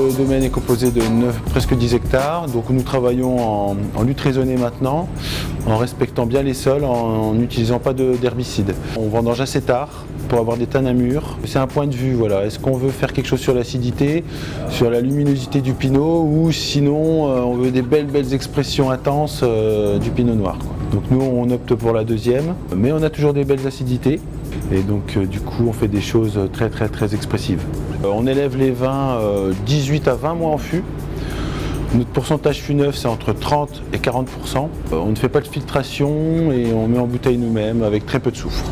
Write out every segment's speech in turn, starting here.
Le domaine est composé de presque 10 hectares, donc nous travaillons en lutte raisonnée maintenant, en respectant bien les sols, en n'utilisant pas d'herbicides. On vendange assez tard pour avoir des tannes à mûr. C'est un point de vue, voilà. Est-ce qu'on veut faire quelque chose sur l'acidité, sur la luminosité du pinot, ou sinon on veut des belles expressions intenses du pinot noir, quoi. Donc nous on opte pour la deuxième, mais on a toujours des belles acidités. Et donc du coup on fait des choses très expressives. On élève les vins 18 à 20 mois en fût. Notre pourcentage fût neuf c'est entre 30 et 40%. On ne fait pas de filtration et on met en bouteille nous-mêmes avec très peu de soufre.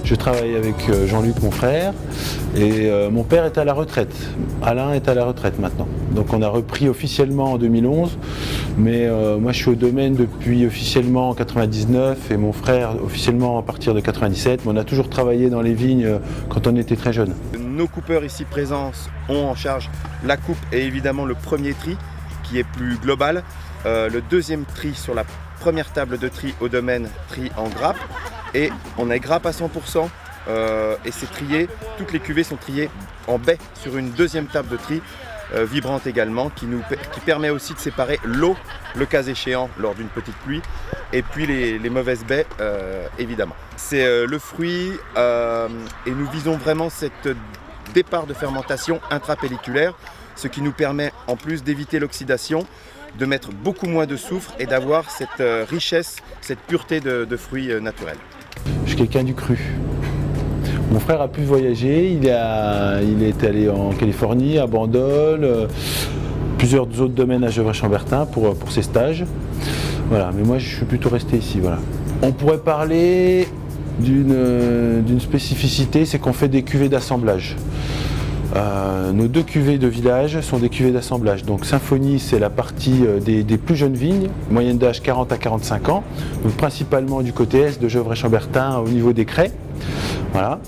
Je travaille avec Jean-Luc, mon frère, et mon père est à la retraite. Alain est à la retraite maintenant. Donc on a repris officiellement en 2011, mais moi je suis au domaine depuis officiellement en 99 et mon frère officiellement à partir de 97. Mais on a toujours travaillé dans les vignes quand on était très jeune. Nos coupeurs ici présents ont en charge la coupe et évidemment le premier tri qui est plus global. Le deuxième tri sur la première table de tri au domaine, tri en grappe. Et on est grappe à 100% et c'est trié, toutes les cuvées sont triées en baie sur une deuxième table de tri vibrante également qui permet aussi de séparer l'eau, le cas échéant lors d'une petite pluie, et puis les mauvaises baies évidemment. C'est le fruit et nous visons vraiment cette départ de fermentation intrapelliculaire, ce qui nous permet en plus d'éviter l'oxydation, de mettre beaucoup moins de soufre et d'avoir cette richesse, cette pureté de fruits naturels. Je suis quelqu'un du cru. Mon frère a pu voyager, il est allé en Californie, à Bandol, plusieurs autres domaines à Gevrey-Chambertin pour ses stages. Voilà, mais moi je suis plutôt resté ici. Voilà. On pourrait parler d'une spécificité, c'est qu'on fait des cuvées d'assemblage. Nos deux cuvées de village sont des cuvées d'assemblage. Donc Symphonie, c'est la partie des plus jeunes vignes, moyenne d'âge 40 à 45 ans, donc principalement du côté est de Gevrey-Chambertin au niveau des craies. Voilà.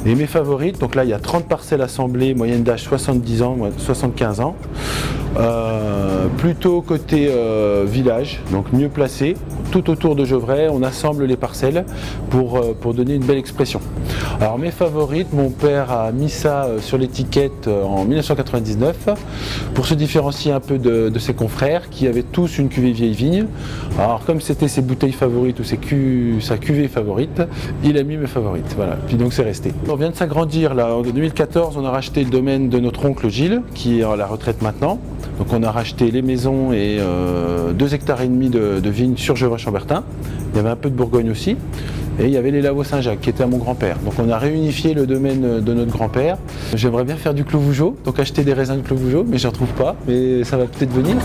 Et mes favorites, donc là il y a 30 parcelles assemblées, moyenne d'âge 70 ans, 75 ans. Plutôt côté village, donc mieux placé. Tout autour de Gevrey, on assemble les parcelles pour donner une belle expression. Alors mes favorites, mon père a mis ça sur l'étiquette en 1999 pour se différencier un peu de ses confrères qui avaient tous une cuvée vieille vigne. Alors comme c'était ses bouteilles favorites ou sa cuvée favorite, il a mis mes favorites. Voilà. Puis donc c'est resté. On vient de s'agrandir là. En 2014, on a racheté le domaine de notre oncle Gilles qui est à la retraite maintenant. Donc on a racheté les maisons et 2 hectares et demi de vignes sur Gevrey-Chambertin. Il y avait un peu de Bourgogne aussi. Et il y avait les Lavaux Saint-Jacques qui étaient à mon grand-père. Donc on a réunifié le domaine de notre grand-père. J'aimerais bien faire du Clos Vougeot, donc acheter des raisins de Clos Vougeot, mais je ne retrouve pas. Mais ça va peut-être venir.